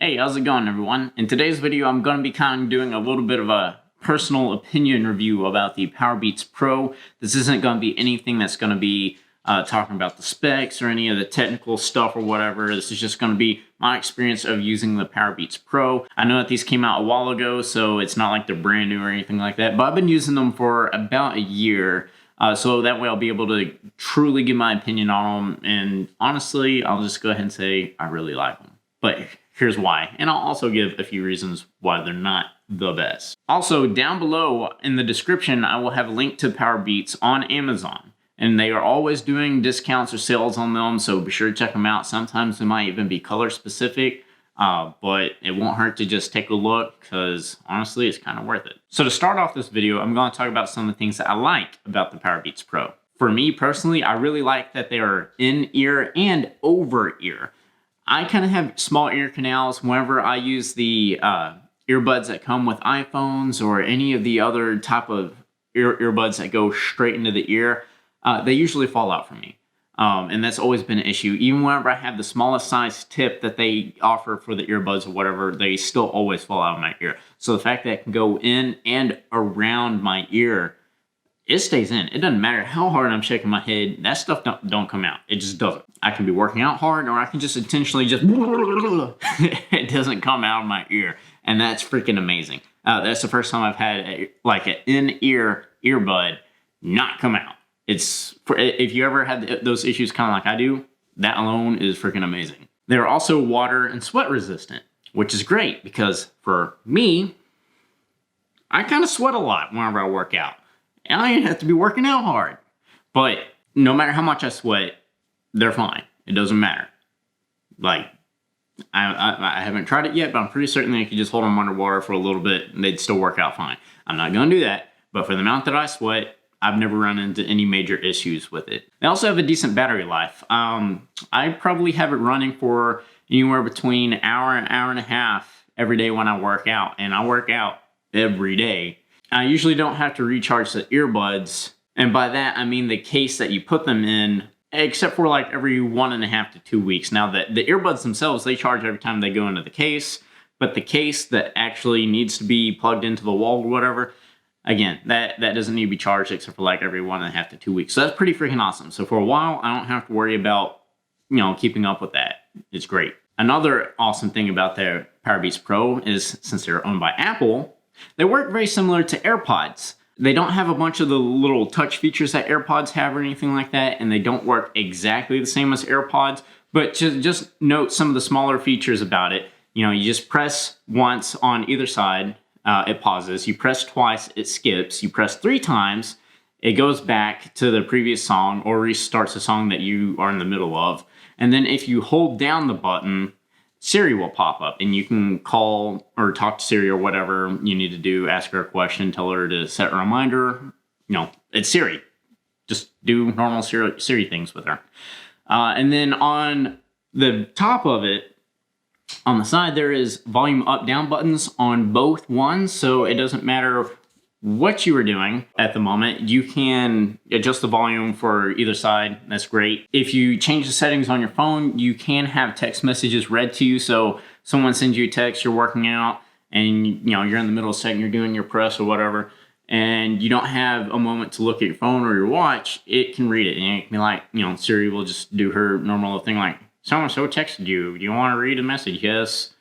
Hey, how's it going, everyone? In today's video, I'm going to be kind of doing a little bit of a personal opinion review about the PowerBeats Pro. This isn't going to be anything that's going to be talking about the specs or any of the technical stuff or whatever. This is just going to be my experience of using the PowerBeats Pro. I know that these came out a while ago, so it's not like they're brand new or anything like that, but I've been using them for about a year. So that way I'll be able to truly give my opinion on them. And honestly, I'll just go ahead and say I really like them. But here's why. And I'll also give a few reasons why they're not the best. Also, down below in the description, I will have a link to PowerBeats on Amazon. And they are always doing discounts or sales on them, so be sure to check them out. Sometimes they might even be color specific, but it won't hurt to just take a look because honestly, it's kind of worth it. So to start off this video, I'm going to talk about some of the things that I like about the PowerBeats Pro. For me personally, I really like that they are in-ear and over-ear. I kind of have small ear canals whenever I use the earbuds that come with iPhones or any of the other type of earbuds that go straight into the ear. They usually fall out for me. And that's always been an issue. Even whenever I have the smallest size tip that they offer for the earbuds or whatever, they still always fall out of my ear. So the fact that it can go in and around my ear, it stays in. It doesn't matter how hard I'm shaking my head. That stuff don't come out. It just doesn't. I can be working out hard, or I can just intentionally just it doesn't come out of my ear, and that's freaking amazing. That's the first time I've had an in-ear earbud not come out. If you ever had those issues kind of like I do, that alone is freaking amazing. They're also water and sweat resistant, which is great because for me, I kind of sweat a lot whenever I work out. And I have to be working out hard. But no matter how much I sweat, they're fine. It doesn't matter. Like, I haven't tried it yet, but I'm pretty certain that you could just hold them underwater for a little bit and they'd still work out fine. I'm not going to do that. But for the amount that I sweat, I've never run into any major issues with it. They also have a decent battery life. I probably have it running for anywhere between an hour and a half every day when I work out. And I work out every day. I usually don't have to recharge the earbuds. And by that, I mean the case that you put them in, except for like every 1.5 to 2 weeks. Now, the earbuds themselves, they charge every time they go into the case. But the case that actually needs to be plugged into the wall or whatever, again, that doesn't need to be charged except for like every 1.5 to 2 weeks. So that's pretty freaking awesome. So for a while, I don't have to worry about, keeping up with that. It's great. Another awesome thing about their PowerBeats Pro is since they're owned by Apple, they work very similar to AirPods. They don't have a bunch of the little touch features that AirPods have or anything like that, and they don't work exactly the same as AirPods, but just note some of the smaller features about it. You just press once on either side, it pauses. You press twice, it skips. You press 3 times, it goes back to the previous song or restarts the song that you are in the middle of. And then if you hold down the button, Siri will pop up and you can call or talk to Siri or whatever you need to do, ask her a question, tell her to set a reminder. It's Siri. Just do normal Siri things with her. And then on the top of it, on the side, there is volume up down buttons on both ones. So it doesn't matter what you are doing at the moment. You can adjust the volume for either side. That's great. If you change the settings on your phone, you can have text messages read to you. So someone sends you a text, you're working out, and you're in the middle of a second, you're doing your press or whatever, and you don't have a moment to look at your phone or your watch, it can read it. And it can be like, Siri will just do her normal thing like, so-and-so texted you. Do you want to read a message? Yes.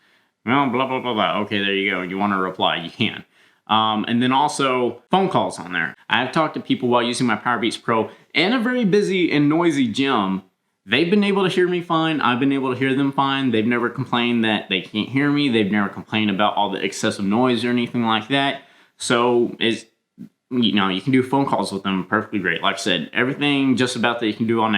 Well, blah, blah, blah, blah. Okay, there you go. You want to reply? You can. And then also phone calls on there. I've talked to people while using my PowerBeats Pro in a very busy and noisy gym. They've been able to hear me fine. I've been able to hear them fine. They've never complained that they can't hear me. They've never complained about all the excessive noise or anything like that. So you can do phone calls with them perfectly great. Like I said, everything just about that you can do on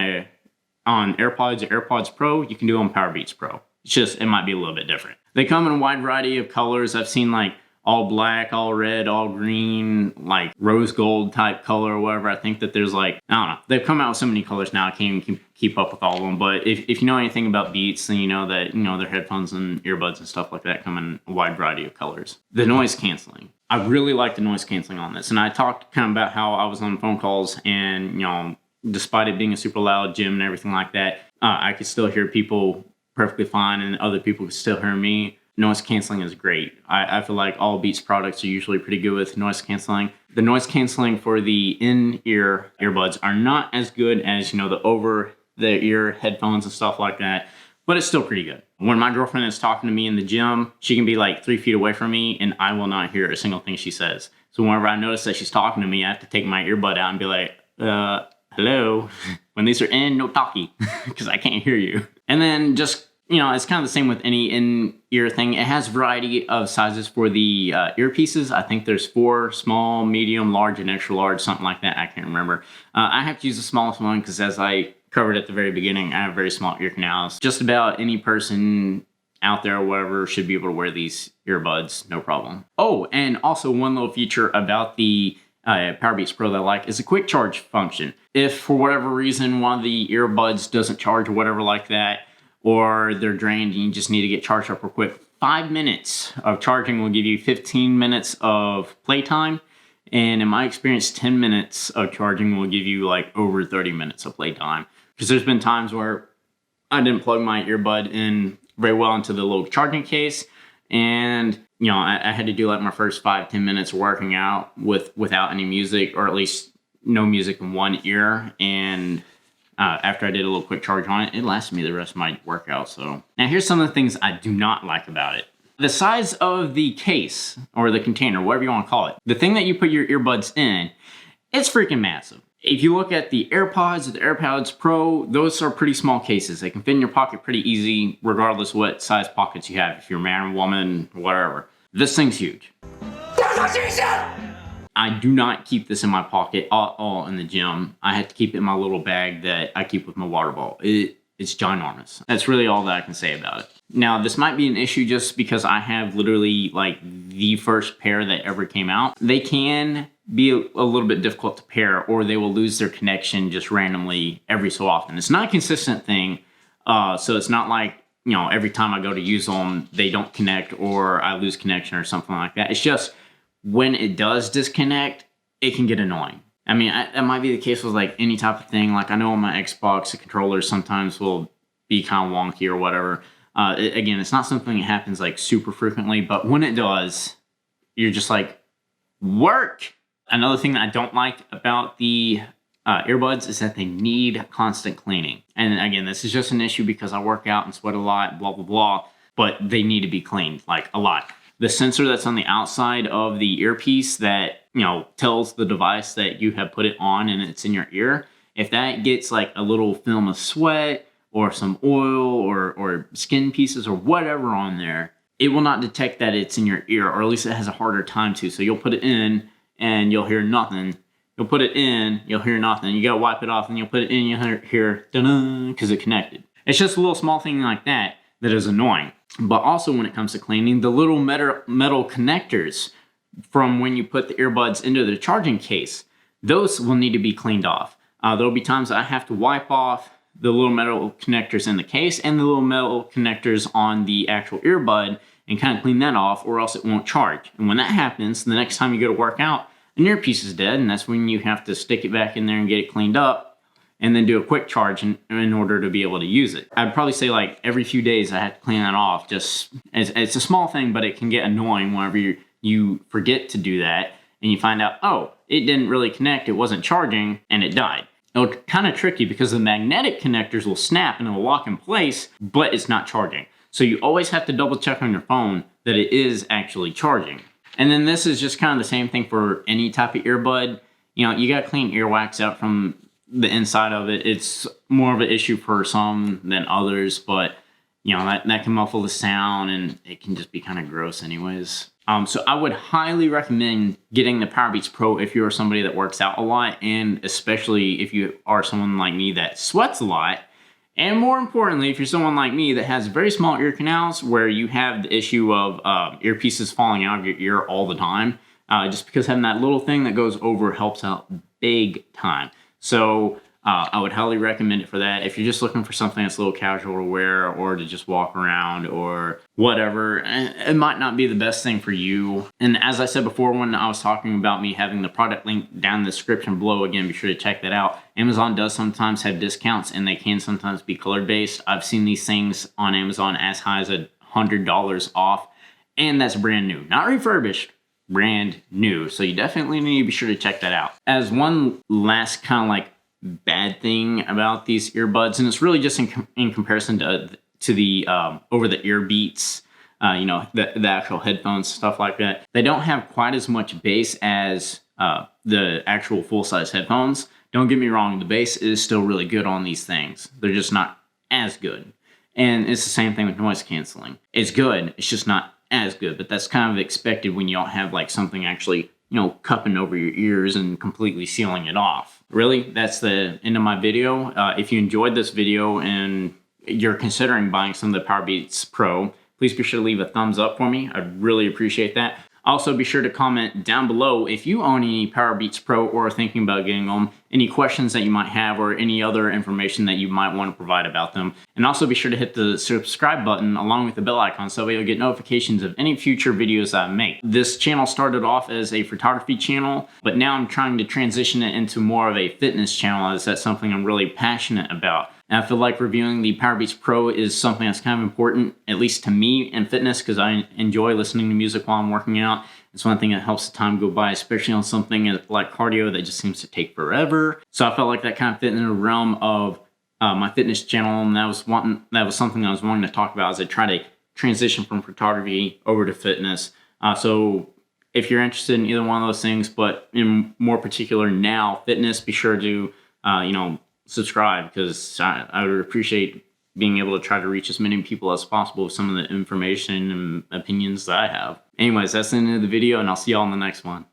AirPods or AirPods Pro, you can do on PowerBeats Pro. It's just, it might be a little bit different. They come in a wide variety of colors. I've seen like all black, all red, all green, like rose gold type color or whatever. I think that there's like, I don't know. They've come out with so many colors now, I can't even keep up with all of them. But if you know anything about Beats, then you know that, their headphones and earbuds and stuff like that come in a wide variety of colors. The noise canceling. I really like the noise canceling on this. And I talked kind of about how I was on phone calls and, despite it being a super loud gym and everything like that, I could still hear people perfectly fine and other people could still hear me. noise canceling is great. I feel like all Beats products are usually pretty good with noise canceling. The noise canceling for the in-ear earbuds are not as good as, you know, the over-the-ear headphones and stuff like that, but it's still pretty good. When my girlfriend is talking to me in the gym, she can be like 3 feet away from me and I will not hear a single thing she says. So whenever I notice that she's talking to me, I have to take my earbud out and be like, hello? When these are in, no talkie, because I can't hear you. And then just, you know, it's kind of the same with any in-ear thing. It has a variety of sizes for the earpieces. I think there's 4, small, medium, large, and extra large, something like that. I can't remember. I have to use the smallest one because, as I covered at the very beginning, I have very small ear canals. Just about any person out there or whatever should be able to wear these earbuds, no problem. Oh, and also one little feature about the PowerBeats Pro that I like is a quick charge function. If for whatever reason one of the earbuds doesn't charge or whatever like that, or they're drained and you just need to get charged up real quick, 5 minutes of charging will give you 15 minutes of playtime. And in my experience, 10 minutes of charging will give you like over 30 minutes of playtime. Because there's been times where I didn't plug my earbud in very well into the little charging case. And, you know, I had to do like my first 5-10 minutes working out without any music, or at least no music in one ear. And after I did a little quick charge on it, it lasted me the rest of my workout. So now here's some of the things I do not like about it. The size of the case or the container, whatever you want to call it, the thing that you put your earbuds in, it's freaking massive. If you look at the AirPods or the AirPods Pro, those are pretty small cases. They can fit in your pocket pretty easy, regardless what size pockets you have, if you're a man or woman, whatever. This thing's huge. I do not keep this in my pocket at all in the gym. I have to keep it in my little bag that I keep with my water bottle. It's ginormous. That's really all that I can say about it. Now, this might be an issue just because I have literally like the first pair that ever came out. They can be a little bit difficult to pair, or they will lose their connection just randomly every so often. It's not a consistent thing, so it's not like, you know, every time I go to use them, they don't connect or I lose connection or something like that. It's just when it does disconnect, it can get annoying. I mean, that might be the case with like any type of thing. Like I know on my Xbox, the controllers sometimes will be kind of wonky or whatever. Again, it's not something that happens like super frequently, but when it does, you're just like, work. Another thing that I don't like about the earbuds is that they need constant cleaning. And again, this is just an issue because I work out and sweat a lot, blah, blah, blah, but they need to be cleaned, like a lot. The sensor that's on the outside of the earpiece that, you know, tells the device that you have put it on and it's in your ear, if that gets like a little film of sweat or some oil or skin pieces or whatever on there, it will not detect that it's in your ear, or at least it has a harder time to. So you'll put it in and you'll hear nothing. You'll put it in, you'll hear nothing. You gotta wipe it off and you'll put it in, you'll hear da-da, because it connected. It's just a little small thing like that that is annoying. But also when it comes to cleaning, the little metal connectors from when you put the earbuds into the charging case, those will need to be cleaned off. There'll be times I have to wipe off the little metal connectors in the case and the little metal connectors on the actual earbud and kind of clean that off, or else it won't charge. And when that happens, the next time you go to work out, an earpiece is dead, and that's when you have to stick it back in there and get it cleaned up and then do a quick charge in order to be able to use it. I'd probably say like every few days I have to clean that off. Just it's a small thing, but it can get annoying whenever you forget to do that and you find out, oh, it didn't really connect, it wasn't charging, and it died. It's kind of tricky because the magnetic connectors will snap and it will lock in place, but it's not charging. So you always have to double check on your phone that it is actually charging. And then this is just kind of the same thing for any type of earbud. You know, you got to clean earwax out from the inside of it. It's more of an issue for some than others, but you know, that can muffle the sound and it can just be kind of gross anyways. So I would highly recommend getting the PowerBeats Pro if you're somebody that works out a lot, and especially if you are someone like me that sweats a lot. And more importantly, if you're someone like me that has very small ear canals where you have the issue of earpieces falling out of your ear all the time, just because having that little thing that goes over helps out big time. So I would highly recommend it for that. If you're just looking for something that's a little casual to wear or to just walk around or whatever, it might not be the best thing for you. And as I said before, when I was talking about me having the product link down in the description below, again, be sure to check that out. Amazon does sometimes have discounts and they can sometimes be color based. I've seen these things on Amazon as high as $100 $100 off. And that's brand new, not refurbished, brand new. So you definitely need to be sure to check that out. As one last kind of like bad thing about these earbuds, and it's really just in comparison to the over-the-ear Beats, you know, the actual headphones, stuff like that. They don't have quite as much bass as the actual full-size headphones. Don't get me wrong, the bass is still really good on these things. They're just not as good. And it's the same thing with noise canceling. It's good, it's just not as good, but that's kind of expected when you don't have like something actually, you know, cupping over your ears and completely sealing it off. Really, that's the end of my video. If you enjoyed this video and you're considering buying some of the PowerBeats Pro, please be sure to leave a thumbs up for me. I'd really appreciate that. Also, be sure to comment down below if you own any PowerBeats Pro or are thinking about getting them, any questions that you might have, or any other information that you might want to provide about them. And also be sure to hit the subscribe button along with the bell icon so you'll get notifications of any future videos I make. This channel started off as a photography channel, but now I'm trying to transition it into more of a fitness channel, as that's something I'm really passionate about. And I feel like reviewing the PowerBeats Pro is something that's kind of important, at least to me in fitness, because I enjoy listening to music while I'm working out. It's one thing that helps the time go by, especially on something like cardio that just seems to take forever. So I felt like that kind of fit in the realm of my fitness channel, and that was something I was wanting to talk about as I try to transition from photography over to fitness. So if you're interested in either one of those things, but in more particular now, fitness, be sure to you know, subscribe, because I would appreciate being able to try to reach as many people as possible with some of the information and opinions that I have. Anyways, that's the end of the video, and I'll see y'all in the next one.